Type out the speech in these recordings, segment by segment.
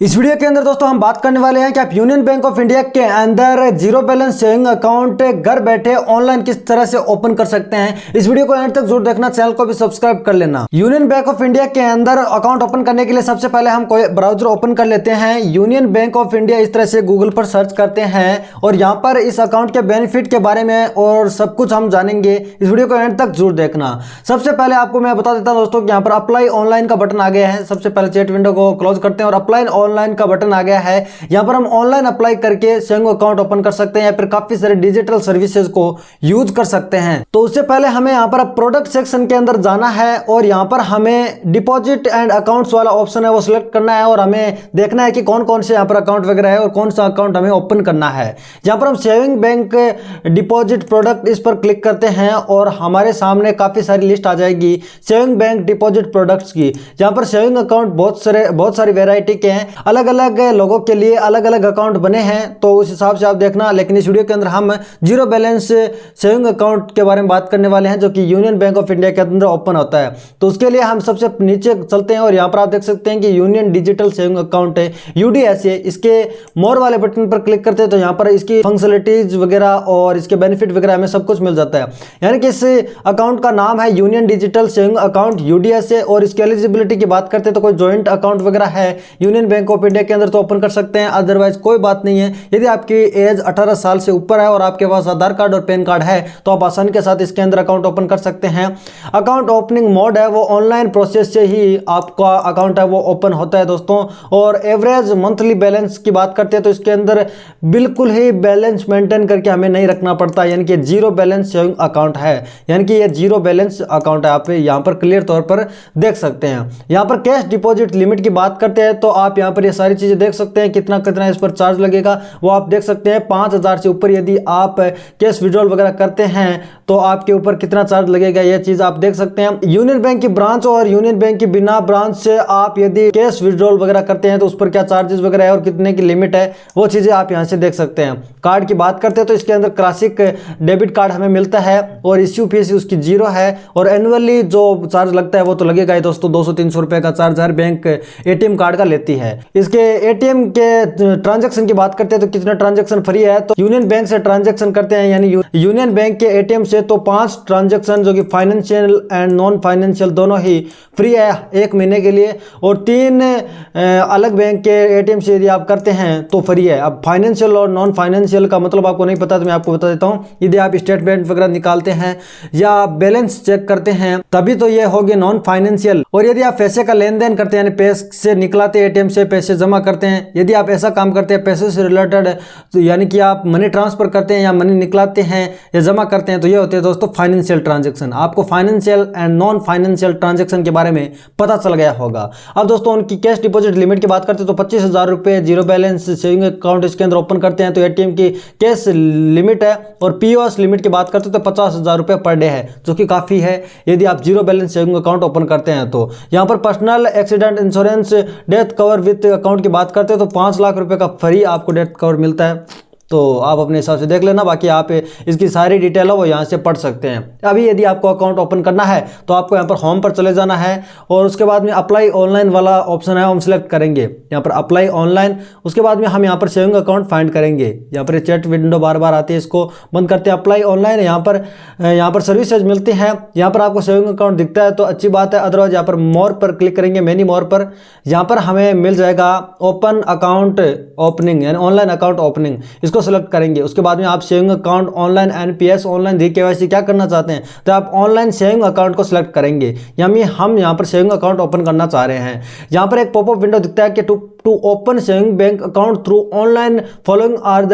इस वीडियो के अंदर दोस्तों हम बात करने वाले हैं कि आप यूनियन बैंक ऑफ इंडिया के अंदर जीरो बैलेंस सेविंग अकाउंट घर बैठे ऑनलाइन किस तरह से ओपन कर सकते हैं। इस वीडियो को एंड तक जरूर देखना, चैनल को भी सब्सक्राइब कर लेना। यूनियन बैंक ऑफ इंडिया के अंदर अकाउंट ओपन करने के लिए सबसे पहले हम कोई ब्राउजर ओपन कर लेते हैं। यूनियन बैंक ऑफ इंडिया इस तरह से गूगल पर सर्च करते हैं और यहाँ पर इस अकाउंट के बेनिफिट के बारे में और सब कुछ हम जानेंगे। इस वीडियो को एंड तक जरूर देखना। सबसे पहले आपको मैं बता देता हूं दोस्तों कि यहाँ पर अप्लाई ऑनलाइन का बटन आ गया है। सबसे पहले चैट विंडो को क्लोज करते हैं और अप्लाई ऑनलाइन का बटन आ गया है। यहां पर हम ऑनलाइन अप्लाई करके सेविंग अकाउंट ओपन कर सकते हैं या फिर काफी सारे डिजिटल सर्विसेज को यूज कर सकते हैं। तो उससे पहले हमें यहां पर प्रोडक्ट सेक्शन के अंदर जाना है और यहां पर हमें डिपॉजिट एंड अकाउंट्स वाला ऑप्शन है वो सिलेक्ट करना है और हमें देखना है कि कौन कौन से यहां पर अकाउंट वगैरह है और कौन सा अकाउंट हमें ओपन करना है। यहां पर हम सेविंग बैंक डिपॉजिट प्रोडक्ट इस पर क्लिक करते हैं और हमारे सामने काफी सारी लिस्ट आ जाएगी सेविंग बैंक डिपॉजिट प्रोडक्ट्स की। यहां पर सेविंग अकाउंट बहुत सारी वैरायटी के हैं, अलग अलग लोगों के लिए अलग अलग अकाउंट बने हैं, तो उस हिसाब से आप देखना। लेकिन इस वीडियो के अंदर हम जीरो बैलेंस सेविंग अकाउंट के बारे में बात करने वाले हैं जो कि यूनियन बैंक ऑफ इंडिया के अंदर ओपन होता है। तो उसके लिए हम सबसे नीचे चलते हैं और यहाँ पर आप देख सकते हैं कि यूनियन डिजिटल सेविंग अकाउंट है यूडीएसए। इसके मोर वाले बटन पर क्लिक करते हैं तो यहाँ पर इसकी फंक्शनलिटीज वगैरह और इसके बेनिफिट वगैरह हमें सब कुछ मिल जाता है। यानी कि इस अकाउंट का नाम है यूनियन डिजिटल सेविंग अकाउंट यूडीएसए। और इसकी एलिजिबिलिटी की बात करते हैं तो कोई ज्वाइंट अकाउंट वगैरह है यूनियन बैंक ऑफ इंडिया के अंदर तो ओपन कर सकते हैं, अदरवाइज कोई बात नहीं है। यदि आपकी एज 18 साल से ऊपर है और आपके पास आधार कार्ड और पैन कार्ड है तो आप आसानी के साथ इसके अंदर अकाउंट ओपन कर सकते हैं। अकाउंट ओपनिंग मोड है वो ऑनलाइन प्रोसेस से ही आपका अकाउंट है वो ओपन होता है दोस्तों। और एवरेज मंथली बैलेंस की बात करते हैं तो इसके अंदर बिल्कुल ही बैलेंस मेंटेन करके हमें नहीं रखना पड़ता, यानी कि जीरो बैलेंस सेविंग अकाउंट है, यानी कि ये जीरो बैलेंस अकाउंट है। आप यहाँ पर क्लियर तौर पर देख सकते हैं। यहाँ पर कैश डिपॉजिट लिमिट की बात करते हैं तो आप यहाँ पर ये सारी चीजें देख सकते हैं, कितना कितना इस पर चार्ज लगेगा वो आप देख सकते हैं। 5,000 से ऊपर यदि आप कैश विड्रॉल वगैरह करते हैं तो आपके ऊपर कितना चार्ज लगेगा यह चीज आप देख सकते हैं। यूनियन बैंक की ब्रांच और यूनियन बैंक की बिना ब्रांच से आप यदि कैश विड्रॉल वगैरह करते हैं तो उस पर क्या चार्जेस वगैरह है और कितने की लिमिट है वो चीजें आप यहां से देख सकते हैं। कार्ड की बात करते हैं तो इसके अंदर क्लासिक डेबिट कार्ड हमें मिलता है और इश्यू फीस उसकी 0 है और एनुअली जो चार्ज लगता है वो तो लगेगा ही दोस्तों। 200-300 रुपए का चार्ज हर बैंक एटीएम कार्ड का लेती है। इसके एटीएम के ट्रांजैक्शन की बात करते हैं तो कितना ट्रांजैक्शन फ्री है, तो यूनियन बैंक से ट्रांजैक्शन करते हैं यानी यूनियन बैंक के एटीएम से तो 5 ट्रांजैक्शन जो कि फाइनेंशियल एंड नॉन फाइनेंशियल दोनों ही फ्री है 1 महीने के लिए। और 3 अलग बैंक के एटीएम से यदि आप करते हैं तो फ्री है। अब फाइनेंशियल और नॉन फाइनेंशियल का मतलब आपको नहीं पता तो मैं आपको बता देता हूं। यदि आप स्टेटमेंट वगैरह निकालते हैं या बैलेंस चेक करते हैं तभी तो ये होगी नॉन फाइनेंशियल। और यदि आप पैसे का लेन देन करते हैं यानी पैसे निकलाते एटीएम से पैसे जमा करते हैं, यदि आप ऐसा काम करते हैं पैसे से रिलेटेड तो यानी कि आप मनी ट्रांसफर करते हैं या मनी निकलाते हैं या जमा करते हैं तो ये होते हैं दोस्तों फाइनेंशियल ट्रांजैक्शन। आपको financial and non financial transaction के बारे में पता चल गया होगा। अब दोस्तों उनकी कैश डिपॉजिट लिमिट की बात करते हैं तो 25,000 रुपए जीरो बैलेंस सेविंग अकाउंट इसके अंदर ओपन करते हैं तो एटीएम की कैश लिमिट है। और पीओएस लिमिट की बात करते हैं तो 50,000 रुपए पर डे है जो कि काफी है यदि आप zero balance saving account open करते हैं। तो यहाँ पर personal accident insurance death cover with account की बात करते हैं तो 5 लाख रुपए का फ्री आपको डेथ कवर मिलता है। तो आप अपने हिसाब से देख लेना, बाकी आप इसकी सारी डिटेल है वो यहाँ से पढ़ सकते हैं। अभी यदि आपको अकाउंट ओपन करना है तो आपको यहाँ पर होम पर चले जाना है और उसके बाद में अप्लाई ऑनलाइन वाला ऑप्शन है हम सिलेक्ट करेंगे। यहाँ पर अप्लाई ऑनलाइन, उसके बाद में हम यहाँ पर सेविंग अकाउंट फाइंड करेंगे। यहाँ पर चैट विंडो बार बार आती है, इसको बंद करते हैं। अप्लाई ऑनलाइन यहाँ पर सर्विसेज मिलती हैं। यहाँ पर आपको सेविंग अकाउंट दिखता है तो अच्छी बात है, अदरवाइज यहाँ पर मोर पर क्लिक करेंगे, मेनी मोर पर। यहाँ पर हमें मिल जाएगा ओपन अकाउंट ओपनिंग यानी ऑनलाइन अकाउंट ओपनिंग, इसको सेलेक्ट करेंगे। उसके बाद में आप saving account online NPS online re KYC क्या करना चाहते हैं तो आप ऑनलाइन सेविंग अकाउंट को सिलेक्ट करेंगे, यानी हम यहाँ पर सेविंग अकाउंट ओपन करना चाह रहे हैं। यहाँ पर एक पॉपअप विंडो दिखता है कि to open saving bank account through online following are the,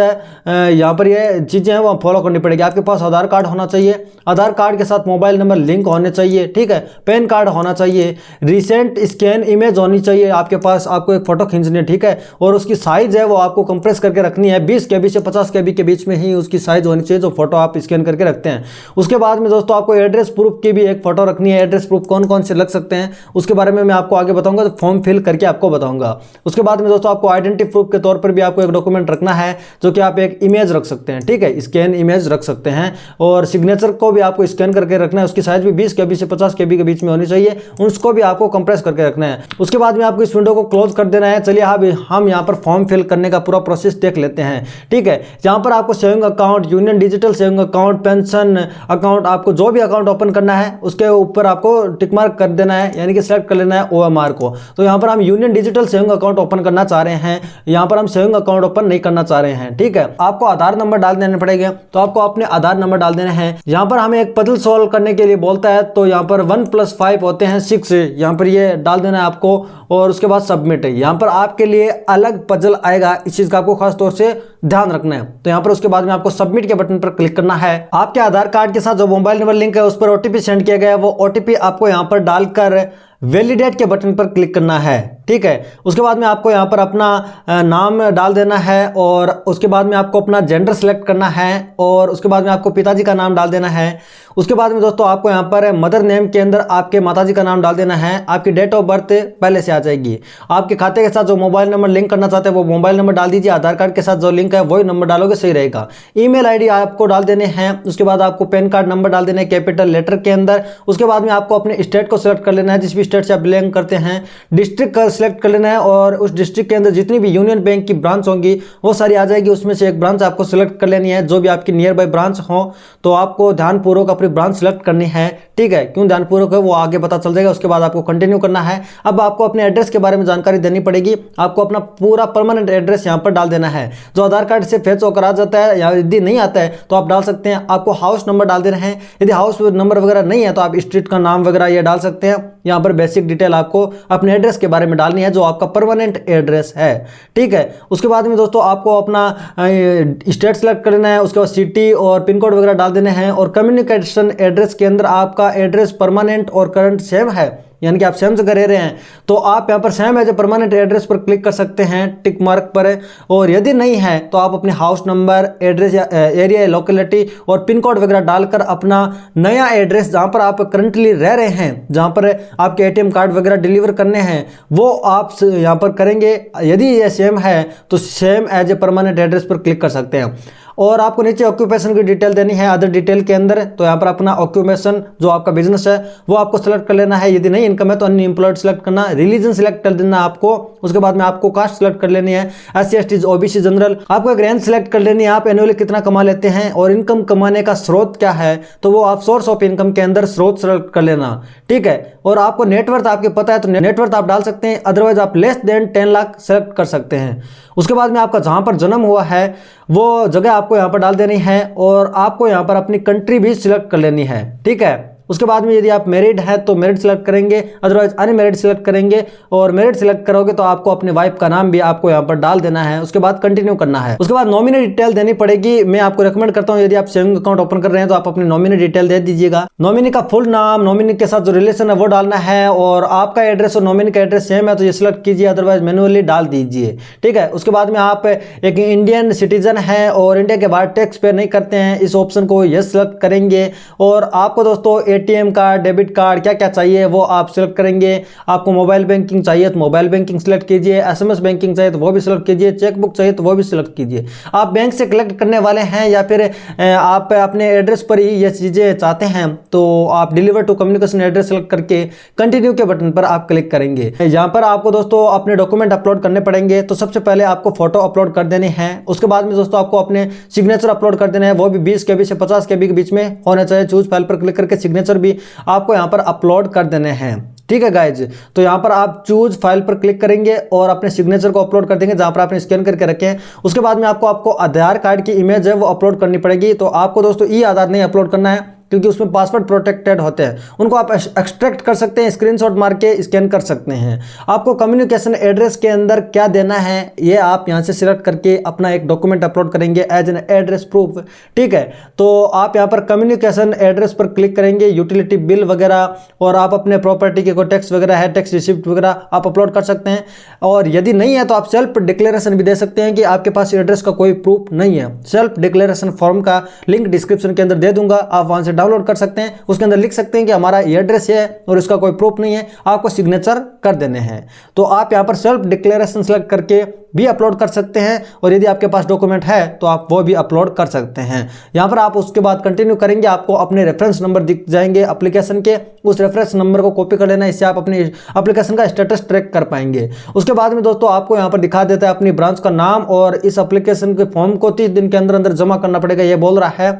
यहाँ पर ये चीजें हैं वो फॉलो करनी पड़ेगी। आपके पास आधार कार्ड होना चाहिए, आधार कार्ड के साथ मोबाइल नंबर लिंक होने चाहिए, ठीक है, पैन कार्ड होना चाहिए, रिसेंट स्कैन इमेज होनी चाहिए आपके पास, आपको एक फोटो खींचनी है, ठीक है, और उसकी साइज है वो आपको कंप्रेस करके रखनी है 20 KB से 50 KB के बीच में ही उसकी साइज होनी चाहिए जो फोटो आप स्कैन करके रखते हैं। उसके बाद में दोस्तों आपको एड्रेस प्रूफ की भी एक फोटो रखनी है। एड्रेस प्रूफ कौन कौन से लग सकते हैं उसके बारे में मैं आपको आगे बताऊंगा, तो फॉर्म फिल करके आपको बताऊंगा। उसके बाद में दोस्तों आपको आइडेंटिटी प्रूफ के तौर पर भी आपको एक डॉक्यूमेंट रखना है, जो कि आप एक इमेज रख सकते हैं, ठीक है, स्कैन इमेज रख सकते हैं। और सिग्नेचर को भी आपको स्कैन करके रखना है, उसकी साइज भी 20 KB से 50 KB के बीच में होनी चाहिए, उसको भी आपको कंप्रेस करके रखना है। उसके बाद में आपको इस विंडो को क्लोज कर देना है। चलिए हम यहाँ पर फॉर्म फिल करने का पूरा प्रोसेस देख लेते हैं, ठीक है। यहाँ पर आपको saving account, union digital saving account, pension account, आपको जो भी अकाउंट ओपन करना है उसके ऊपर आपको टिक मार्क कर देना है, यानी कि सेलेक्ट कर लेना है OMR को। तो यहाँ पर हम union digital saving account open करना चाह रहे हैं, यहाँ पर हम सेविंग अकाउंट ओपन नहीं करना चाह रहे हैं, ठीक है। आपको आधार नंबर डाल देने पड़ेगा, तो आपको अपने आधार नंबर डाल देने हैं। यहाँ पर हमें एक पजल सॉल्व करने के लिए बोलता है, तो यहाँ पर 1 + 5 होते हैं 6, यहाँ पर ये डाल देना है आपको, और उसके बाद सबमिट है। यहाँ पर आपके लिए अलग पजल आएगा, इस चीज का आपको खास तौर से ध्यान रखना है। तो यहाँ पर उसके बाद में आपको सबमिट के बटन पर क्लिक करना है। आपके आधार कार्ड के साथ जो मोबाइल नंबर लिंक है उस पर OTP सेंड किया गया है, वो OTP आपको यहाँ पर डालकर वैलिडेट के बटन पर क्लिक करना है, ठीक है। उसके बाद में आपको यहाँ पर अपना नाम डाल देना है, और उसके बाद में आपको अपना जेंडर सेलेक्ट करना है, और उसके बाद में आपको पिताजी का नाम डाल देना है। उसके बाद में दोस्तों आपको यहाँ पर मदर नेम के अंदर आपके माताजी का नाम डाल देना है। आपकी डेट ऑफ बर्थ पहले से आ जाएगी। आपके खाते के साथ जो मोबाइल नंबर लिंक करना चाहते हैं वो मोबाइल नंबर डाल दीजिए, आधार कार्ड के साथ जो लिंक है वही नंबर डालोगे, सही रहेगा। ईमेल ID आपको डाल देने हैं। उसके बाद आपको पैन कार्ड नंबर डाल देना है कैपिटल लेटर के अंदर। उसके बाद में आपको अपने स्टेट को सिलेक्ट कर लेना है, जिस भी स्टेट से आप बिलोंग करते हैं। डिस्ट्रिक्ट का सिलेक्ट कर लेना है, और उस डिस्ट्रिक्ट के अंदर जितनी भी यूनियन बैंक की ब्रांच होंगी वो सारी आ जाएगी, उसमें से एक ब्रांच आपको सिलेक्ट कर लेनी है, जो भी आपकी नियर बाय ब्रांच हो। तो आपको ध्यानपूर्वक अपनी ब्रांच सिलेक्ट करनी है, ठीक है। क्यों ध्यानपूर्वक है वो आगे पता चल जाएगा। उसके बाद आपको कंटिन्यू करना है। अब आपको अपने एड्रेस के बारे में जानकारी देनी पड़ेगी। आपको अपना पूरा परमानेंट एड्रेस यहाँ पर डाल देना है, जो आधार कार्ड से फेच होकर आ जाता है, या यदि नहीं आता है तो आप डाल सकते हैं। आपको हाउस नंबर डाल देना है। यदि हाउस नंबर वगैरह नहीं है तो आप स्ट्रीट का नाम वगैरह ये डाल सकते हैं। यहाँ पर बेसिक डिटेल आपको अपने एड्रेस के बारे में डालनी है, जो आपका परमानेंट एड्रेस है, ठीक है। उसके बाद में दोस्तों आपको अपना स्टेट सेलेक्ट करना है, उसके बाद सिटी और पिन कोड वगैरह डाल देने हैं। और कम्युनिकेशन एड्रेस के अंदर आपका एड्रेस परमानेंट और करंट सेम है, यानी कि आप सेम जगह रह रहे हैं, तो आप यहाँ पर same as a permanent address पर क्लिक कर सकते हैं, टिक मार्क पर। और यदि नहीं है तो आप अपने हाउस नंबर, एड्रेस या एरिया, लोकेलिटी और पिन कोड वगैरह डालकर अपना नया एड्रेस जहाँ पर आप करंटली रह रहे हैं, जहाँ पर आपके ATM कार्ड वगैरह डिलीवर करने हैं, वो आप यहाँ पर करेंगे। यदि ये सेम है तो same as a permanent address पर क्लिक कर सकते हैं। और आपको नीचे ऑक्यूपेशन की डिटेल देनी है अदर डिटेल के अंदर। तो यहाँ पर अपना ऑक्यूपेशन जो आपका बिजनेस है वो आपको सेलेक्ट कर लेना है। यदि नहीं इनकम है तो अनएम्प्लॉयड सेलेक्ट करना, रिलीजन सेलेक्ट कर देना आपको। उसके बाद में आपको कास्ट सेलेक्ट कर लेनी है, SC ST OBC जनरल। आपको एक रेंज सेलेक्ट कर लेनी है, आप एनुअली कितना कमा लेते हैं और इनकम कमाने का स्रोत क्या है, तो वो आप सोर्स ऑफ इनकम के अंदर स्रोत सेलेक्ट कर लेना, ठीक है। और आपको नेटवर्थ आपके पता है तो नेटवर्थ आप डाल सकते हैं, अदरवाइज आप लेस देन 10 लाख सेलेक्ट कर सकते हैं। उसके बाद में आपका जहां पर जन्म हुआ है वो जगह आपको यहाँ पर डाल देनी है, और आपको यहाँ पर अपनी कंट्री भी सिलेक्ट कर लेनी है, ठीक है। उसके बाद में यदि आप मैरिड हैं तो मैरिड सेलेक्ट करेंगे, अदरवाइज अनमैरिड सेलेक्ट करेंगे। और मैरिड सेलेक्ट करोगे तो आपको अपने वाइफ का नाम भी आपको यहाँ पर डाल देना है। उसके बाद कंटिन्यू करना है। उसके बाद नॉमिनी डिटेल देनी पड़ेगी। मैं आपको रेकमेंड करता हूँ यदि आप सेविंग अकाउंट ओपन कर रहे हैं तो आप अपनी नॉमिनी डिटेल दे दीजिएगा। नॉमिनी का फुल नाम, नॉमिनी के साथ जो रिलेशन है वो डालना है, और आपका एड्रेस और नॉमिनी का एड्रेस सेम है तो ये सिलेक्ट कीजिए, अदरवाइज मैनुअली डाल दीजिए, ठीक है। उसके बाद में आप एक इंडियन सिटीजन है और इंडिया के बाहर टैक्स पे नहीं करते हैं, इस ऑप्शन को यस सिलेक्ट करेंगे। और आपको दोस्तों ATM कार्ड, डेबिट कार्ड क्या क्या चाहिए वो आप सिलेक्ट करेंगे। आपको मोबाइल बैंकिंग चाहिए तो मोबाइल बैंकिंग सिलेक्ट कीजिए, SMS बैंकिंग चाहिए तो वो भी सिलेक्ट कीजिए, चेकबुक चाहिए तो वो भी सिलेक्ट कीजिए। आप बैंक से कलेक्ट करने वाले हैं या फिर आप अपने एड्रेस पर ही ये चीज़ें चाहते हैं तो आप deliver to communication address select करके कंटिन्यू के बटन पर आप क्लिक करेंगे। यहाँ पर आपको दोस्तों अपने डॉक्यूमेंट अपलोड करने पड़ेंगे। तो सबसे पहले आपको फोटो अपलोड कर देनी है। उसके बाद में दोस्तों आपको अपने सिग्नेचर अपलोड कर देना है, वो भी 20 KB से 50 KB के बीच में होना चाहिए। चूज फाइल पर क्लिक करके सिग्नेचर भी आपको यहाँ पर अपलोड कर देने हैं, ठीक है गाइज। तो यहाँ पर आप चूज फाइल पर क्लिक करेंगे और अपने सिग्नेचर को अपलोड कर देंगे जहाँ पर आपने स्कैन करके रखे हैं। उसके बाद में आपको आधार कार्ड की इमेज है वो अपलोड करनी पड़ेगी। तो आपको दोस्तों ई-आधार नहीं अपलोड करना है क्योंकि उसमें पासवर्ड प्रोटेक्टेड होते हैं, उनको आप एक्सट्रैक्ट कर सकते हैं, स्क्रीनशॉट मार के स्कैन कर सकते हैं। आपको कम्युनिकेशन एड्रेस के अंदर क्या देना है ये आप यहां से सिलेक्ट करके अपना एक डॉक्यूमेंट अपलोड करेंगे एज एन एड्रेस प्रूफ, ठीक है। तो आप यहां पर कम्युनिकेशन एड्रेस पर क्लिक करेंगे, यूटिलिटी बिल वगैरह और आप अपने प्रॉपर्टी के कोई टैक्स वगैरह है, टैक्स रिसिप्ट वगैरह आप अपलोड कर सकते हैं। और यदि नहीं है तो आप सेल्फ डिक्लेरेशन भी दे सकते हैं कि आपके पास एड्रेस का कोई प्रूफ नहीं है। सेल्फ डिक्लेरेशन फॉर्म का लिंक डिस्क्रिप्शन के अंदर दे दूंगा, आप वहां से डाउनलोड कर सकते हैं। उसके अंदर लिख सकते हैं कि हमारा ये एड्रेस है और इसका कोई प्रूफ नहीं है, आपको सिग्नेचर कर देने हैं। तो आप यहाँ पर सेल्फ डिक्लेरेशन सेलेक्ट करके भी अपलोड कर सकते हैं, और यदि आपके पास डॉक्यूमेंट है तो आप वो भी अपलोड कर सकते हैं। यहाँ पर आप उसके बाद कंटिन्यू करेंगे, आपको अपने रेफरेंस नंबर दिख जाएंगे एप्लीकेशन के, उस रेफरेंस नंबर को कॉपी कर लेना, इससे आप अपनी एप्लीकेशन का स्टेटस ट्रैक कर पाएंगे। उसके बाद में दोस्तों आपको यहाँ पर दिखा देता है अपनी ब्रांच का नाम, और इस एप्लीकेशन के फॉर्म को 30 दिन के अंदर अंदर जमा करना पड़ेगा, ये बोल रहा है।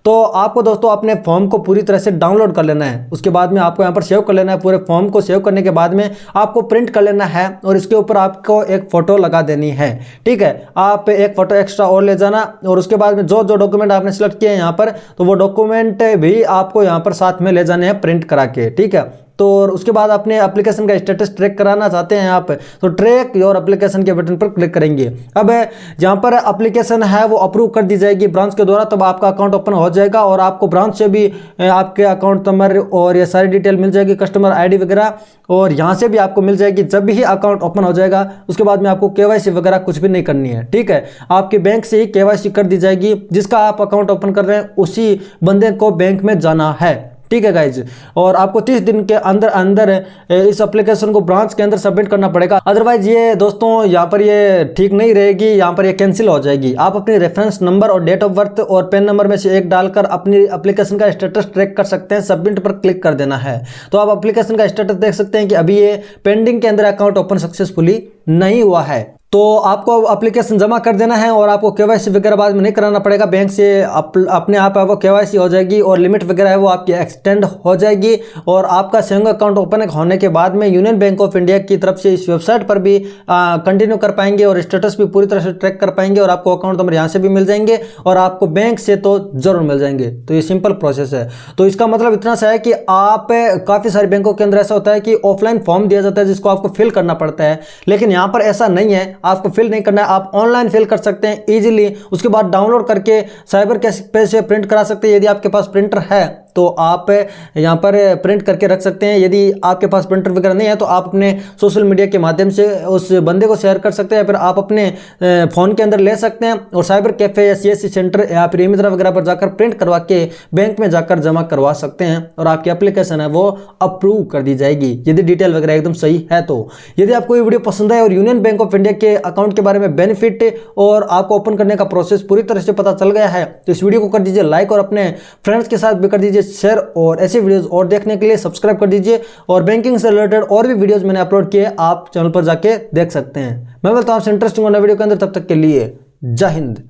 तो आपको दोस्तों अपने फॉर्म को पूरी तरह से डाउनलोड कर लेना है। उसके बाद में आपको यहाँ पर सेव कर लेना है। पूरे फॉर्म को सेव करने के बाद में आपको प्रिंट कर लेना है, और इसके ऊपर आपको एक फ़ोटो लगा देनी है। ठीक है, आप एक फ़ोटो एक्स्ट्रा और ले जाना, और उसके बाद में जो जो डॉक्यूमेंट आपने सेलेक्ट किए हैं यहाँ पर, तो वो डॉक्यूमेंट भी आपको यहाँ पर साथ में ले जाने हैं प्रिंट करा के। ठीक है, तो उसके बाद अपने एप्लीकेशन का स्टेटस ट्रैक कराना चाहते हैं आप, तो ट्रैक योर एप्लीकेशन के बटन पर क्लिक करेंगे। अब जहाँ पर एप्लीकेशन है वो अप्रूव कर दी जाएगी ब्रांच के द्वारा, तब आपका अकाउंट ओपन हो जाएगा, और आपको ब्रांच से भी आपके अकाउंट नंबर और ये सारी डिटेल मिल जाएगी, कस्टमर आईडी वगैरह, और यहाँ से भी आपको मिल जाएगी जब भी अकाउंट ओपन हो जाएगा। उसके बाद में आपको केवाईसी वगैरह कुछ भी नहीं करनी है। ठीक है, आपके बैंक से ही केवाईसी कर दी जाएगी, जिसका आप अकाउंट ओपन कर रहे हैं उसी बंदे को बैंक में जाना है। ठीक है गाइज, और आपको 30 दिन के अंदर अंदर इस एप्लीकेशन को ब्रांच के अंदर सबमिट करना पड़ेगा, अदरवाइज ये दोस्तों यहाँ पर ये ठीक नहीं रहेगी, यहाँ पर ये कैंसिल हो जाएगी। आप अपनी रेफरेंस नंबर और डेट ऑफ बर्थ और पैन नंबर में से एक डालकर अपनी एप्लीकेशन का स्टेटस ट्रैक कर सकते हैं, सबमिट पर क्लिक कर देना है। तो आप एप्लीकेशन का स्टेटस देख सकते हैं कि अभी ये पेंडिंग के अंदर अकाउंट ओपन सक्सेसफुली नहीं हुआ है। तो आपको एप्लीकेशन जमा कर देना है, और आपको केवाईसी वगैरह बाद में नहीं कराना पड़ेगा, बैंक से अपने आप वो केवाईसी हो जाएगी, और लिमिट वगैरह है वो आपकी एक्सटेंड हो जाएगी। और आपका सेविंग अकाउंट ओपन होने के बाद में यूनियन बैंक ऑफ इंडिया की तरफ से इस वेबसाइट पर भी कंटिन्यू कर पाएंगे, और स्टेटस भी पूरी तरह से ट्रैक कर पाएंगे, और आपको अकाउंट नंबर यहाँ से भी मिल जाएंगे, और आपको बैंक से तो जरूर मिल जाएंगे। तो ये सिंपल प्रोसेस है। तो इसका मतलब इतना सा है कि आप काफ़ी सारे बैंकों के अंदर ऐसा होता है कि ऑफलाइन फॉर्म दिया जाता है जिसको आपको फिल करना पड़ता है, लेकिन यहाँ पर ऐसा नहीं है, आपको फिल नहीं करना है, आप ऑनलाइन फिल कर सकते हैं इजीली। उसके बाद डाउनलोड करके साइबर कैफे से प्रिंट करा सकते हैं। यदि आपके पास प्रिंटर है तो आप यहाँ पर प्रिंट करके रख सकते हैं। यदि आपके पास प्रिंटर वगैरह नहीं है तो आप अपने सोशल मीडिया के माध्यम से उस बंदे को शेयर कर सकते हैं, फिर आप अपने फ़ोन के अंदर ले सकते हैं, और साइबर कैफे या CSC सेंटर या फिर ई-मित्रा वगैरह पर जाकर प्रिंट करवा के बैंक में जाकर जमा करवा सकते हैं, और आपकी एप्लीकेशन है वो अप्रूव कर दी जाएगी यदि डिटेल वगैरह एकदम सही है। तो यदि आपको ये वीडियो पसंद आए और यूनियन बैंक ऑफ इंडिया के अकाउंट के बारे में बेनिफिट और आपको ओपन करने का प्रोसेस पूरी तरह से पता चल गया है, तो इस वीडियो को कर दीजिए लाइक, और अपने फ्रेंड्स के साथ भी कर दीजिए शेयर, और ऐसे वीडियोस और देखने के लिए सब्सक्राइब कर दीजिए। और बैंकिंग से रिलेटेड और भी वीडियोस मैंने अपलोड किए, आप चैनल पर जाके देख सकते हैं। मैं मिलता हूं आपसे इंटरेस्टिंग वीडियो के अंदर, तब तक के लिए जय हिंद।